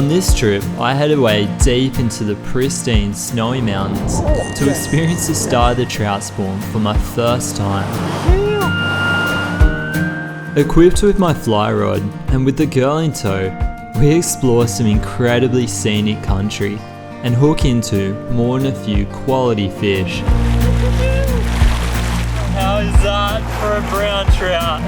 On this trip, I headed way deep into the pristine snowy mountains to experience the start of the trout spawn for my first time. Equipped with my fly rod and with the girl in tow, we explore some incredibly scenic country and hook into more than a few quality fish. How is that for a brown trout?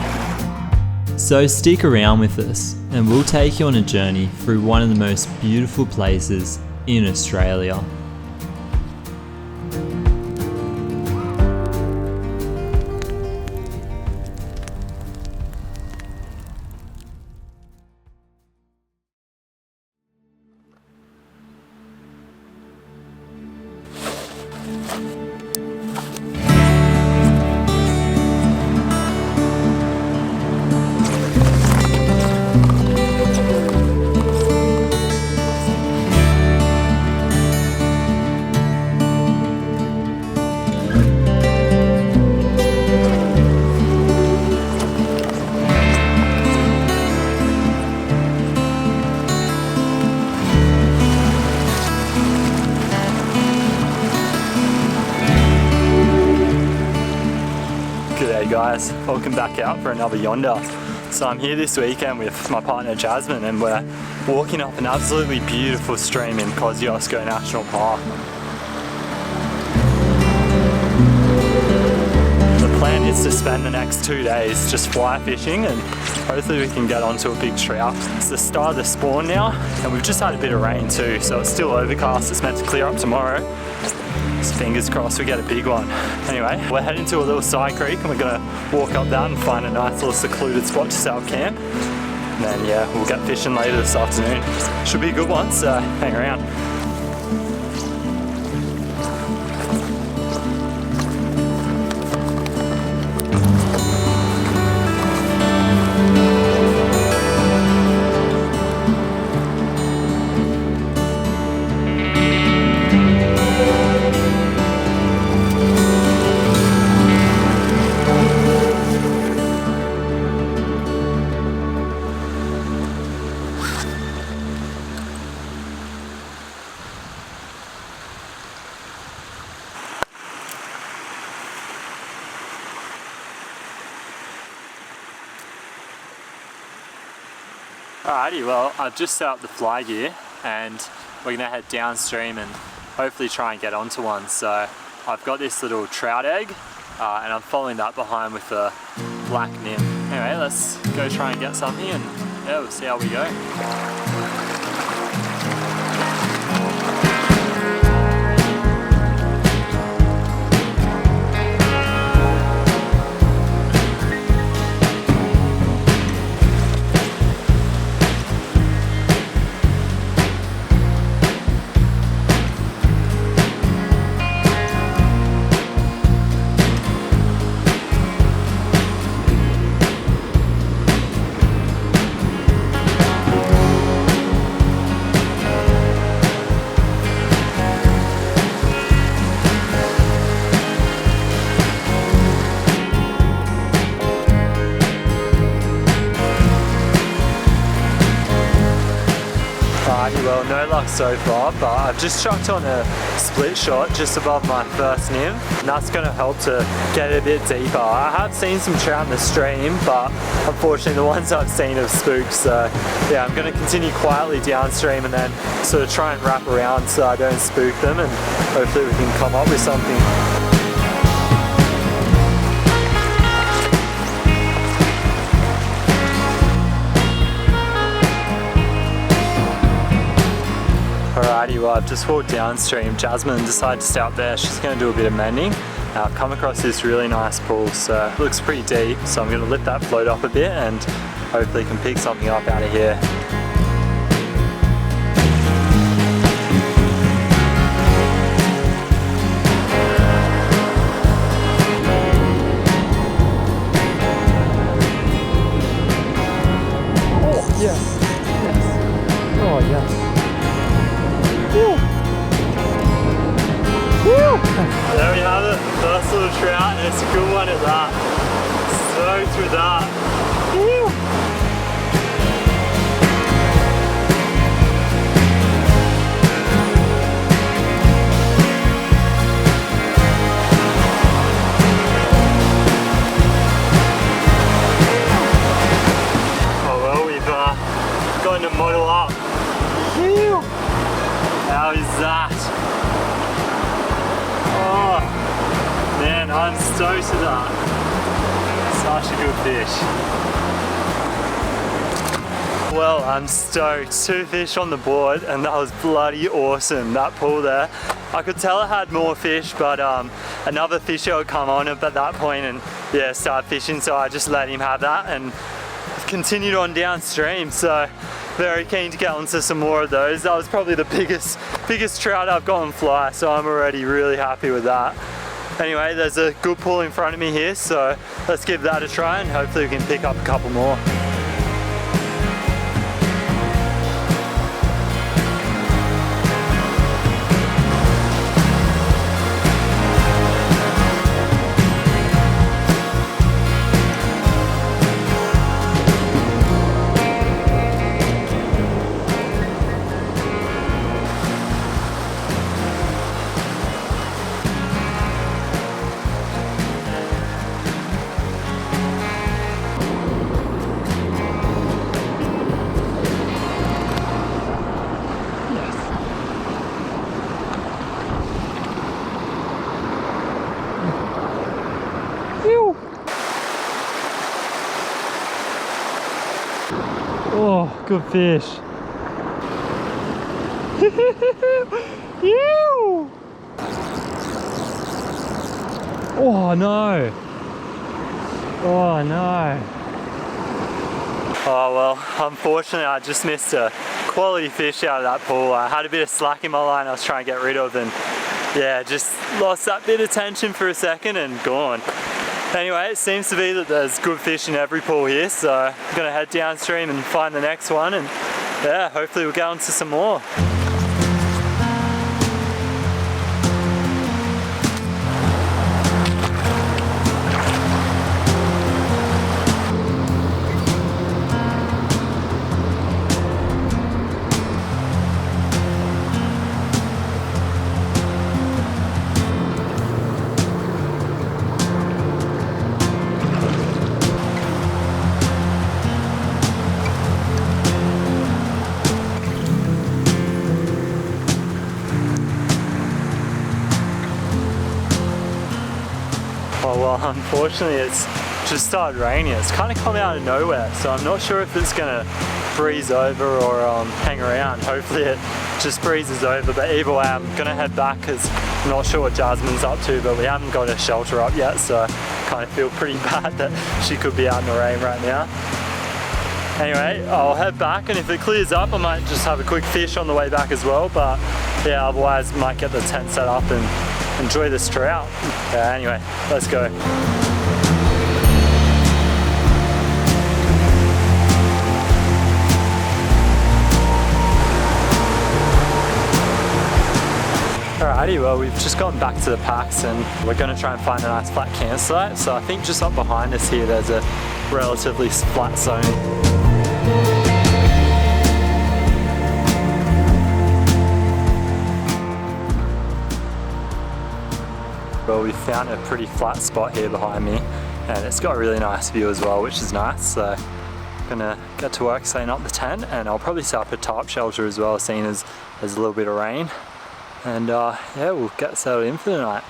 So stick around with us and we'll take you on a journey through one of the most beautiful places in Australia. G'day guys, welcome back out for another yonder. So I'm here this weekend with my partner Jasmin and we're walking up an absolutely beautiful stream in Kosciuszko National Park. The plan is to spend the next 2 days just fly fishing and hopefully we can get onto a big trout. It's the start of the spawn now and we've just had a bit of rain too, so it's still overcast. It's meant to clear up tomorrow. So fingers crossed we get a big one. Anyway, we're heading to a little side creek and we're gonna walk up that and find a nice little secluded spot to set up camp. And then yeah, we'll get fishing later this afternoon. Should be a good one, so hang around. Alrighty, well I've just set up the fly gear and we're gonna head downstream and hopefully try and get onto one. So I've got this little trout egg and I'm following that behind with a black nymph. Anyway, let's go try and get something and yeah, we'll see how we go. Well, no luck so far, but I've just chucked on a split shot just above my first nymph, and that's going to help to get it a bit deeper. I have seen some trout in the stream, but unfortunately the ones I've seen have spooked, so yeah, I'm going to continue quietly downstream and then sort of try and wrap around so I don't spook them, and hopefully we can come up with something. Alrighty, well I've just walked downstream. Jasmin decided to stay up there. She's going to do a bit of mending. I've come across this really nice pool, so it looks pretty deep. So I'm going to let that float up a bit and hopefully can pick something up out of here. Oh, yes. Yes. Oh, yes. There we have it, first little trout, and it's a good one at that. Stoked with that. Woo. I'm stoked with that. Such a good fish. Well, I'm stoked. 2 fish on the board, and that was bloody awesome, that pull there. I could tell it had more fish, but another fisher would come on at that point and yeah, start fishing, so I just let him have that and continued on downstream. So very keen to get onto some more of those. That was probably the biggest trout I've got on fly, so I'm already really happy with that. Anyway, there's a good pull in front of me here, so let's give that a try and hopefully we can pick up a couple more. Oh, good fish. Ew! Oh no. Oh no. Oh well, unfortunately I just missed a quality fish out of that pool. I had a bit of slack in my line I was trying to get rid of, and yeah, just lost that bit of tension for a second and gone. Anyway, it seems to be that there's good fish in every pool here, so I'm gonna head downstream and find the next one, and yeah, hopefully we'll get onto some more. Oh well, unfortunately it's just started raining. It's kind of come out of nowhere, so I'm not sure if it's gonna breeze over or hang around. Hopefully it just breezes over, but either way I'm gonna head back because I'm not sure what Jasmin's up to, but we haven't got a shelter up yet, so I kind of feel pretty bad that she could be out in the rain right now. Anyway, I'll head back, and if it clears up I might just have a quick fish on the way back as well, but yeah, otherwise might get the tent set up and enjoy this trout. Yeah, anyway, let's go. Alrighty, well we've just gotten back to the packs and we're going to try and find a nice flat campsite. So I think just up behind us here there's a relatively flat zone. Well, we found a pretty flat spot here behind me, and it's got a really nice view as well, which is nice. So I'm gonna get to work setting up the tent, and I'll probably set up a tarp shelter as well, seeing as there's a little bit of rain. And yeah, we'll get settled in for the night.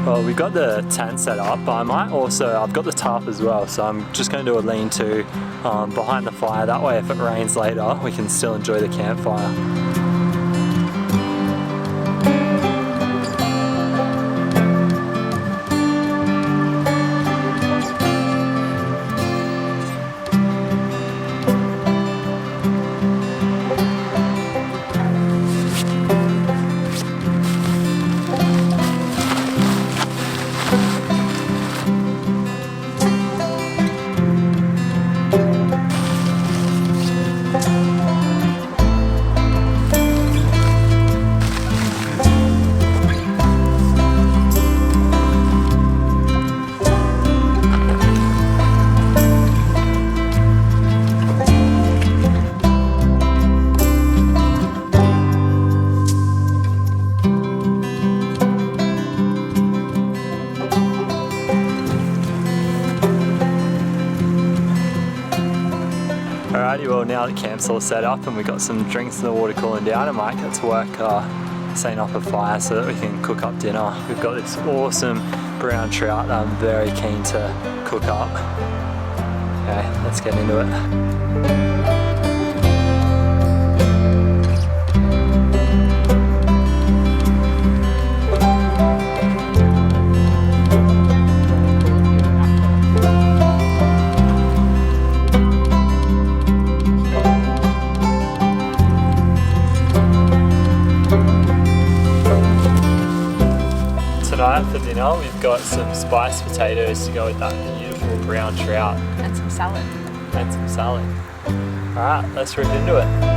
Well, we've got the tent set up, but I've got the tarp as well, so I'm just going to do a lean-to behind the fire. That way if it rains later, we can still enjoy the campfire. Well, now the camp's all set up and we've got some drinks in the water cooling down, I might get to work setting up a fire so that we can cook up dinner. We've got this awesome brown trout that I'm very keen to cook up. Okay, let's get into it. Tonight for dinner we've got some spiced potatoes to go with that beautiful brown trout. And some salad. And some salad. Alright, let's rip into it.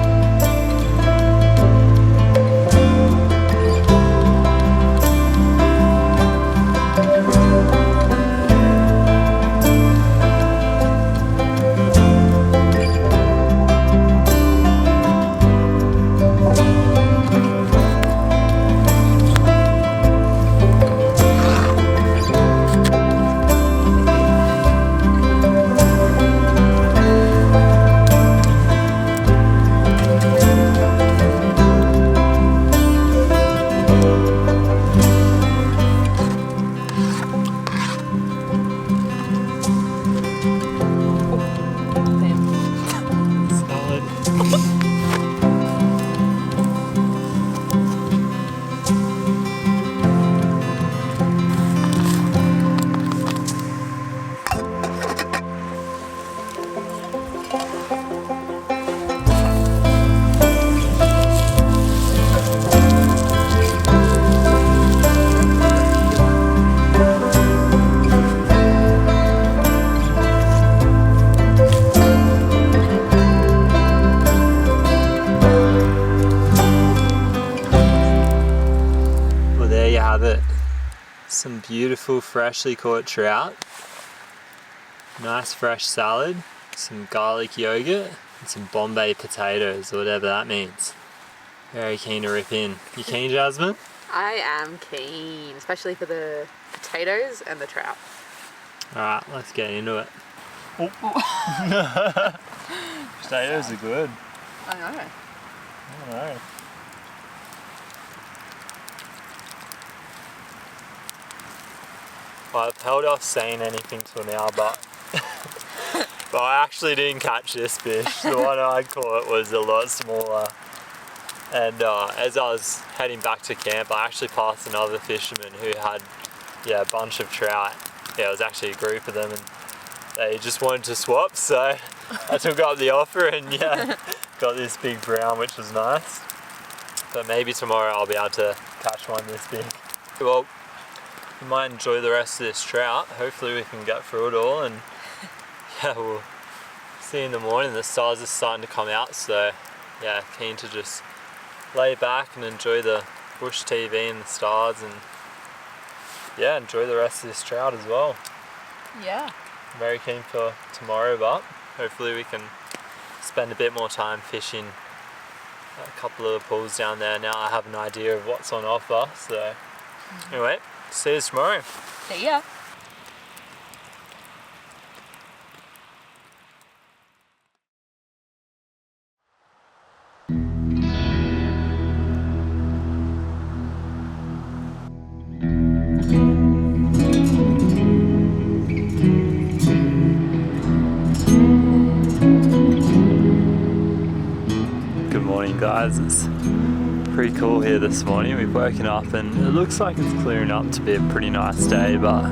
Some beautiful freshly caught trout, nice fresh salad, some garlic yogurt and some Bombay potatoes or whatever that means. Very keen to rip in. You keen, Jasmin? I am keen, especially for the potatoes and the trout. Alright, let's get into it. Oh. Potatoes are good. I know. I know. I've held off saying anything till now, but I actually didn't catch this fish. The one I caught was a lot smaller. And as I was heading back to camp, I actually passed another fisherman who had a bunch of trout. Yeah, it was actually a group of them, and they just wanted to swap, so I took up the offer and got this big brown, which was nice. But maybe tomorrow I'll be able to catch one this big. Well, we might enjoy the rest of this trout. Hopefully we can get through it all, and we'll see in the morning. The stars are starting to come out, so keen to just lay back and enjoy the bush TV and the stars, and enjoy the rest of this trout as well. Yeah. Very keen for tomorrow, but hopefully we can spend a bit more time fishing a couple of the pools down there. Now I have an idea of what's on offer, so anyway, see you tomorrow. See ya. Good morning, guys. It's pretty cool here this morning. We've woken up and it looks like it's clearing up to be a pretty nice day, but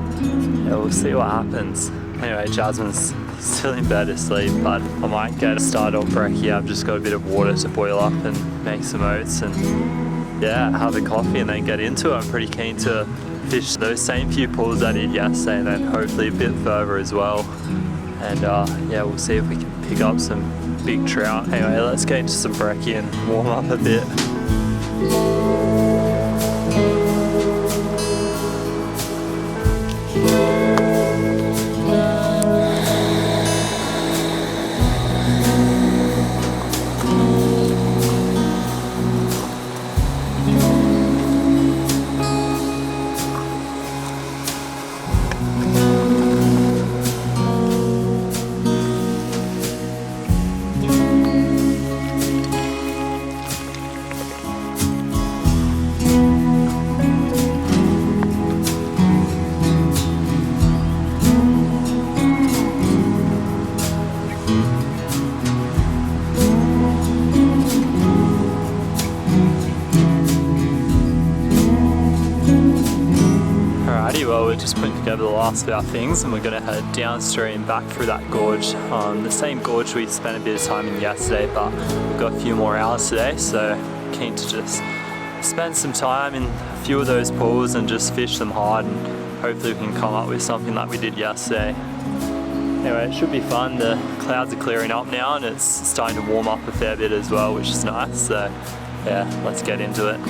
we'll see what happens. Anyway, Jasmin's still in bed asleep, but I might get started on brekkie. I've just got a bit of water to boil up and make some oats and have a coffee and then get into it. I'm pretty keen to fish those same few pools I did yesterday and then hopefully a bit further as well. And we'll see if we can pick up some big trout. Anyway, let's get into some brekkie and warm up a bit. literally just putting together the last of our things, and we're going to head downstream back through that gorge. The same gorge we spent a bit of time in yesterday, but we've got a few more hours today, so keen to just spend some time in a few of those pools and just fish them hard, and hopefully we can come up with something like we did yesterday. Anyway, it should be fun. The clouds are clearing up now and it's starting to warm up a fair bit as well, which is nice. So yeah, let's get into it.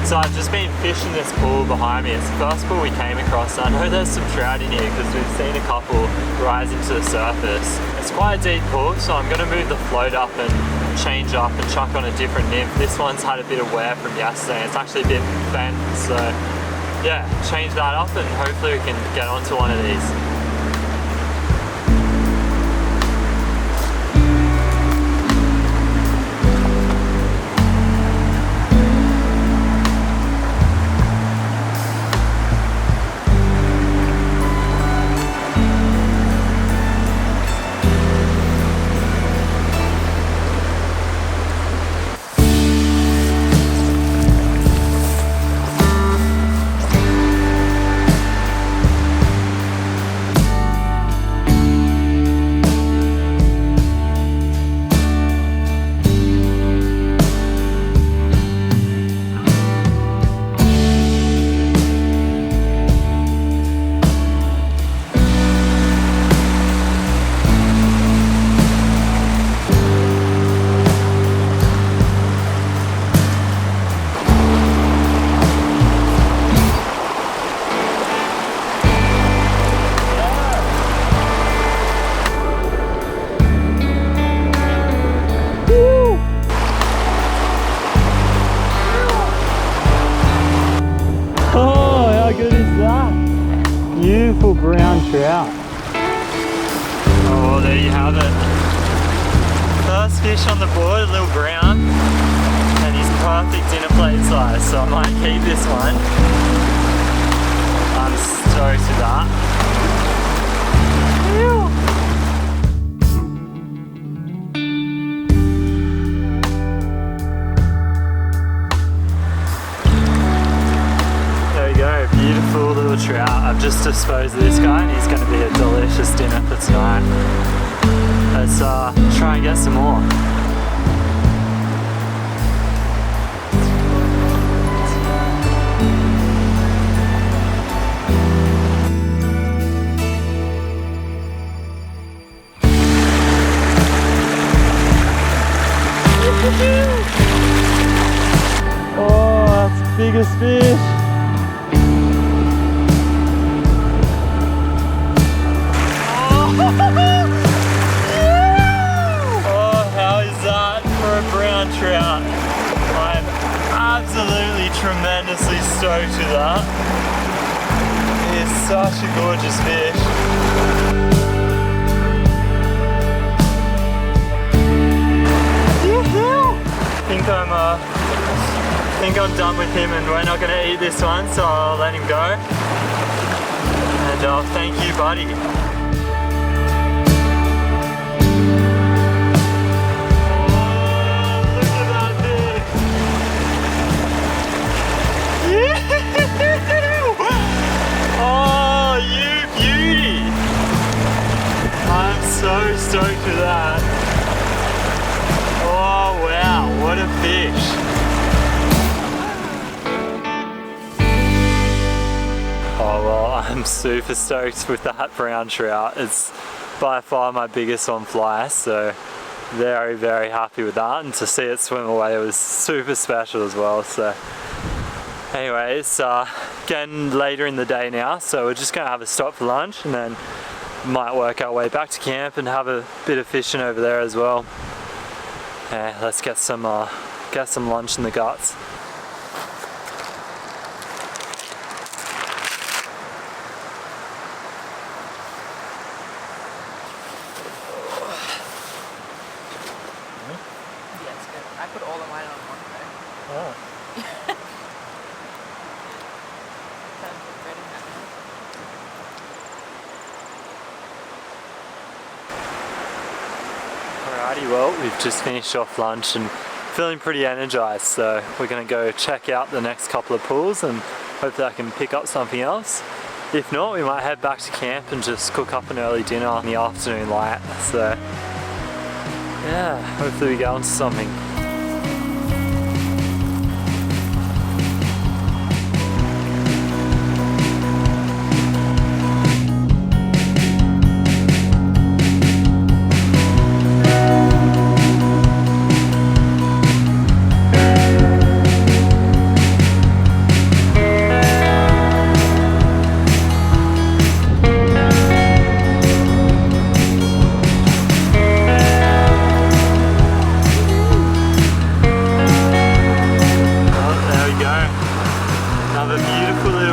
So I've just been fishing this pool behind me. It's the first pool we came across. I know there's some trout in here because we've seen a couple rise into the surface. It's quite a deep pool, so I'm going to move the float up and change up and chuck on a different nymph. This one's had a bit of wear from yesterday. It's actually a bit bent, so yeah, change that up and hopefully we can get onto one of these. Beautiful brown trout. Oh, there you have it. First fish on the board, a little brown, and he's perfect dinner plate size, so I might keep this one. I'm stoked with that. Beautiful little trout. I've just disposed of this guy and he's going to be a delicious dinner for tonight. Let's try and get some more. Oh, that's the biggest fish. Oh, how is that for a brown trout? I'm absolutely tremendously stoked with that. It is such a gorgeous fish. I think I'm done with him, and we're not going to eat this one, so I'll let him go. And thank you, buddy. Oh, you beauty! I'm so stoked with that. Oh wow, what a fish! Oh well, I'm super stoked with that brown trout. It's by far my biggest on fly, so very, very happy with that. And to see it swim away was super special as well. So anyways, getting later in the day now, so we're just gonna have a stop for lunch and then might work our way back to camp and have a bit of fishing over there as well. Yeah, let's get some lunch in the guts. Yeah, it's good. I put all of mine on one day. Oh. Alrighty, well, we've just finished off lunch and feeling pretty energized, so we're going to go check out the next couple of pools and hopefully I can pick up something else. If not, we might head back to camp and just cook up an early dinner in the afternoon light. So yeah, hopefully we get onto something.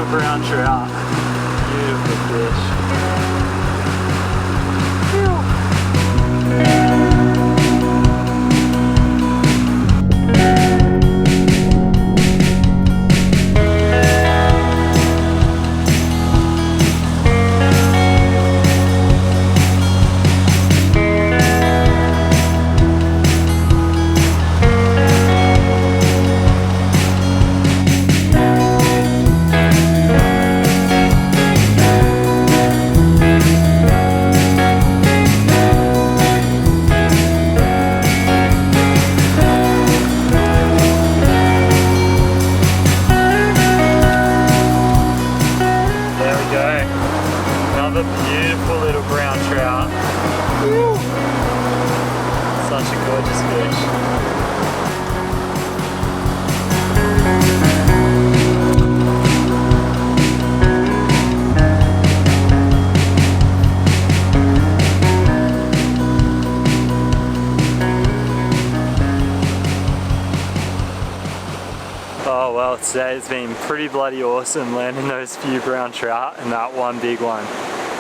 Brown trout. Beautiful fish. Another beautiful little brown trout. Woo. Such a gorgeous fish. Oh well, today's been pretty bloody awesome landing those few brown trout and that one big one.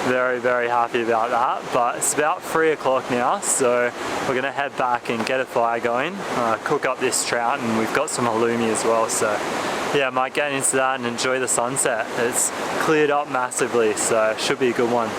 Very, very happy about that, but it's about 3 o'clock now, so we're gonna head back and get a fire going, cook up this trout, and we've got some halloumi as well, so yeah, I might get into that and enjoy the sunset. It's cleared up massively, so it should be a good one.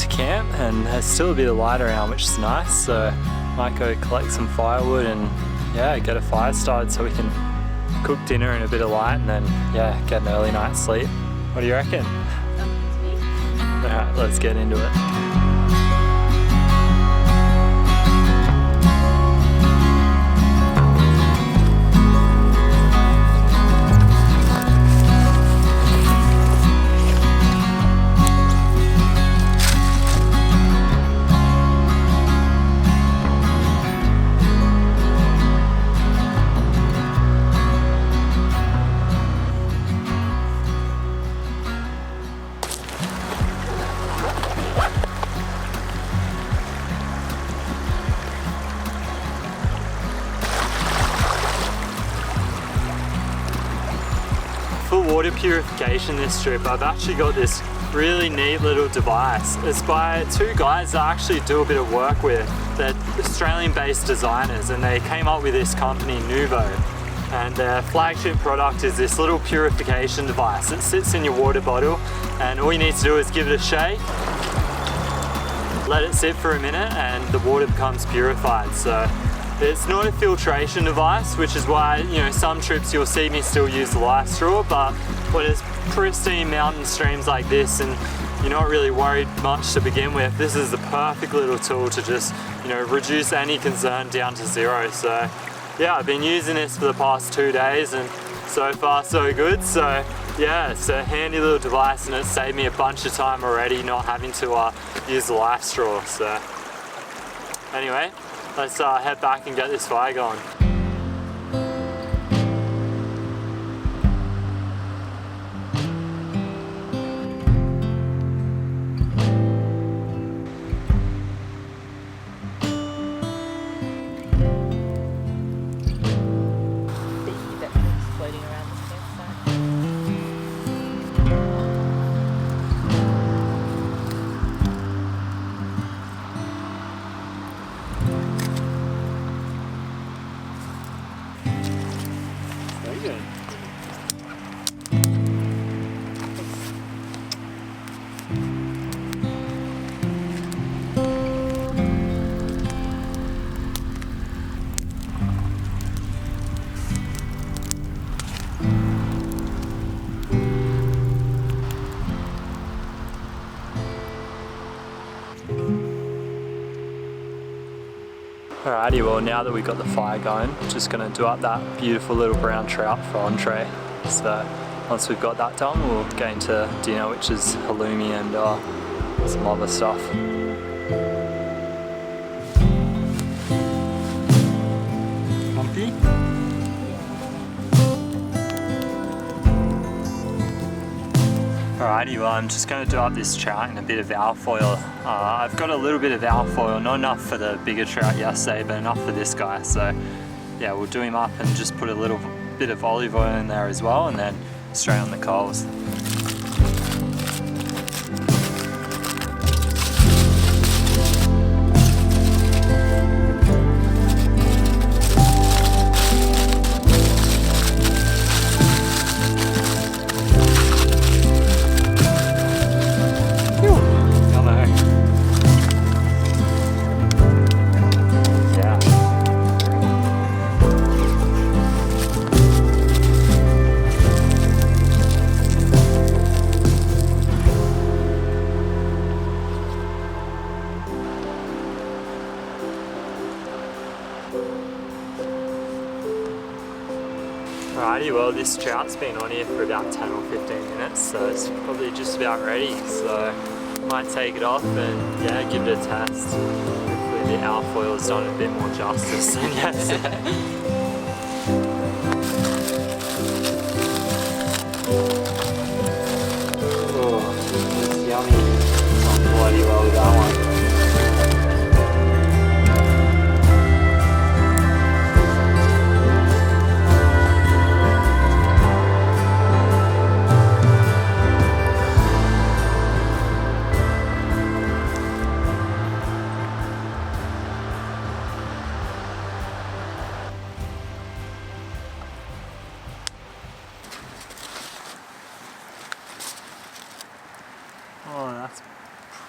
to camp, and there's still a bit of light around, which is nice, so might go collect some firewood and yeah, get a fire started so we can cook dinner in a bit of light and then yeah, get an early night's sleep. What do you reckon? Alright, let's get into it. For water purification this trip, I've actually got this really neat little device. It's by two guys that I actually do a bit of work with. They're Australian-based designers, and they came up with this company, Nuvo. And their flagship product is this little purification device. It sits in your water bottle, and all you need to do is give it a shake, let it sit for a minute, and the water becomes purified. So it's not a filtration device, which is why, you know, some trips you'll see me still use the life straw, but when it's pristine mountain streams like this and you're not really worried much to begin with, this is the perfect little tool to just, you know, reduce any concern down to zero. So yeah, I've been using this for the past 2 days and so far so good. So yeah, it's a handy little device and it's saved me a bunch of time already not having to use the life straw. So anyway, let's head back and get this fire going. Floating around the campsite. Very good. Alrighty, well now that we've got the fire going, just going to do up that beautiful little brown trout for entree. So once we've got that done, we'll get into dinner, which is halloumi and some other stuff. Lumpy? Alrighty, well I'm just going to do up this trout in a bit of alfoil. I've got a little bit of alfoil, not enough for the bigger trout yesterday, but enough for this guy. So yeah, we'll do him up and just put a little bit of olive oil in there as well, and then straight on the coals. Alrighty, well this trout's been on here for about 10 or 15 minutes, so it's probably just about ready. So might take it off and yeah, give it a test. Hopefully the alfoil has done a bit more justice than yesterday. Oh, it's yummy. Done bloody well with that one.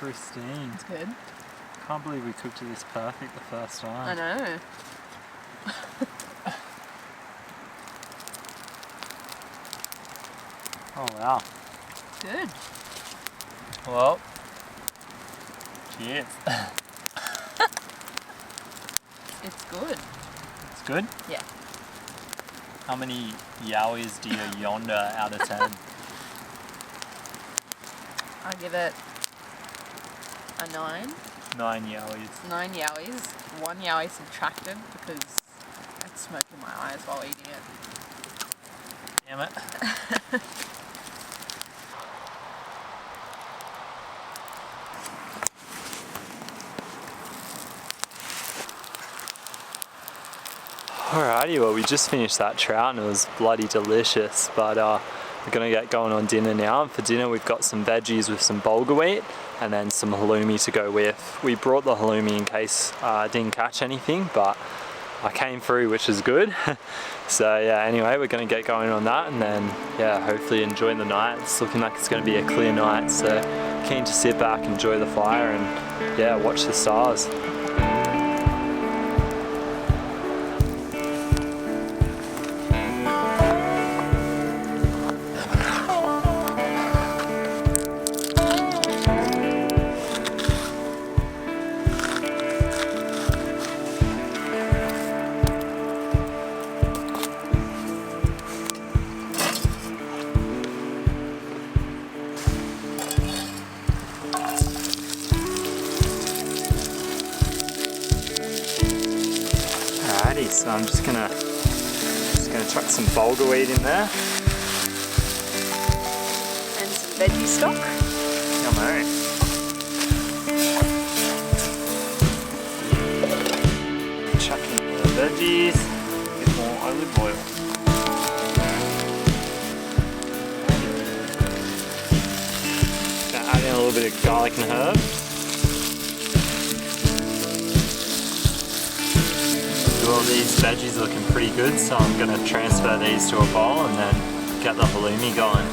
pristine. It's good. Can't believe we cooked it this perfect the first time. I know. Oh wow. Good. Well, cheers. It's good. It's good? Yeah. How many yowies do you yonder out of 10? I give it a 9. 9 yowies. 9 yowies. 1 yowie subtracted because it's smoke in my eyes while eating it. Damn it. Alrighty, well we just finished that trout and it was bloody delicious, but we're gonna get going on dinner now, and for dinner we've got some veggies with some bulgur wheat and then some halloumi to go with. We brought the halloumi in case I didn't catch anything, but I came through, which is good. So yeah, anyway, we're gonna get going on that and then yeah, hopefully enjoy the night. It's looking like it's gonna be a clear night, so keen to sit back, enjoy the fire and yeah, watch the stars. So I'm just gonna chuck some bulgur wheat in there. And some veggie stock. Yummo. Chuck in the veggies, a bit more olive oil. Gonna add in a little bit of garlic and herb. Well, these veggies are looking pretty good, so I'm going to transfer these to a bowl and then get the halloumi going.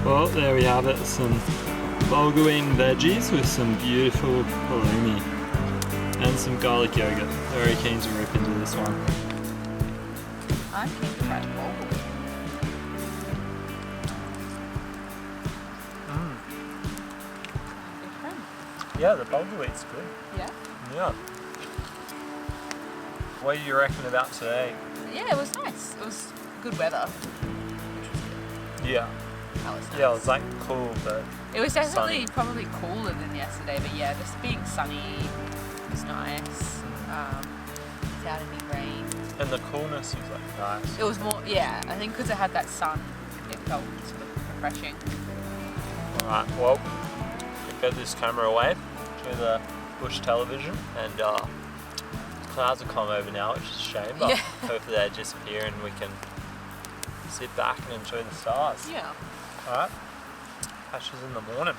Well, there we have it, some bulgur wheat and veggies with some beautiful halloumi and some garlic yogurt. Very keen to rip into this one. I'm keen to try bulgur wheat. Yeah, the bulgur wheat's good. Yeah? Yeah. What do you reckon about today? Yeah, it was nice. It was good weather. Yeah. That was nice. Yeah, it was like cool, but it was definitely sunny. Probably cooler than yesterday, but yeah, just being sunny was nice. Without any rain. And the coolness was like nice. It was more, yeah, I think because it had that sun, it felt sort of refreshing. Alright, well, we'll get this camera away, show the bush television, and clouds will come over now, which is a shame, but hopefully they disappear and we can sit back and enjoy the stars. Yeah. Alright, catch us in the morning.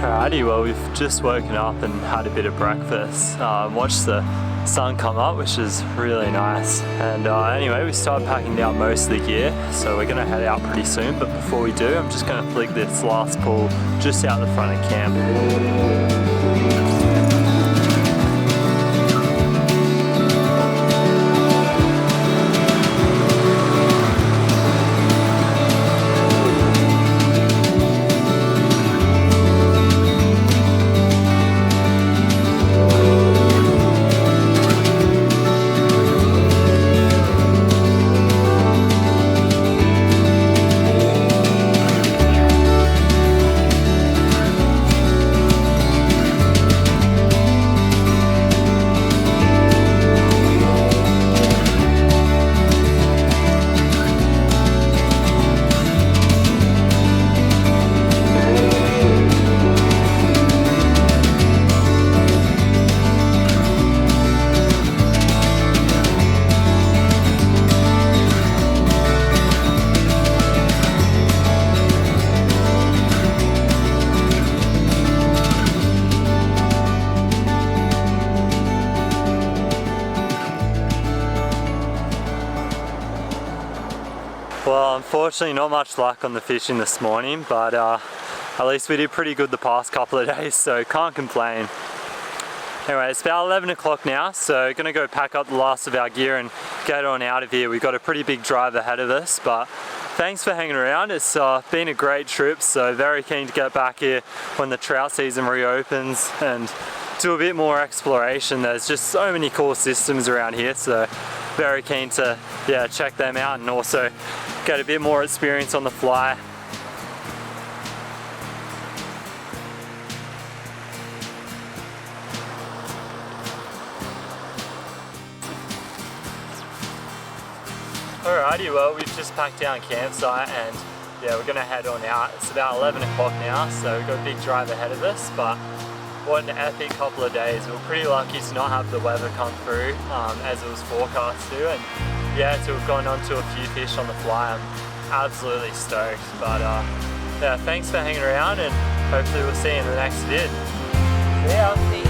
Alrighty, well we've just woken up and had a bit of breakfast, watched the sun come up, which is really nice, and anyway we started packing down most of the gear, so we're going to head out pretty soon, but before we do I'm just going to flick this last pool just out the front of camp. Unfortunately, not much luck on the fishing this morning, but at least we did pretty good the past couple of days, so can't complain. Anyway, it's about 11 o'clock now, so gonna go pack up the last of our gear and get on out of here. We've got a pretty big drive ahead of us, but thanks for hanging around. It's been a great trip, so very keen to get back here when the trout season reopens and do a bit more exploration. There's just so many cool systems around here, so very keen to check them out and also get a bit more experience on the fly. Alrighty, well, we've just packed down campsite and yeah, we're gonna head on out. It's about 11 o'clock now, so we've got a big drive ahead of us, but what an epic couple of days. We were pretty lucky to not have the weather come through as it was forecast to, and yeah, to have gone on to a few fish on the fly. I'm absolutely stoked, but yeah, thanks for hanging around and hopefully we'll see you in the next vid. See ya!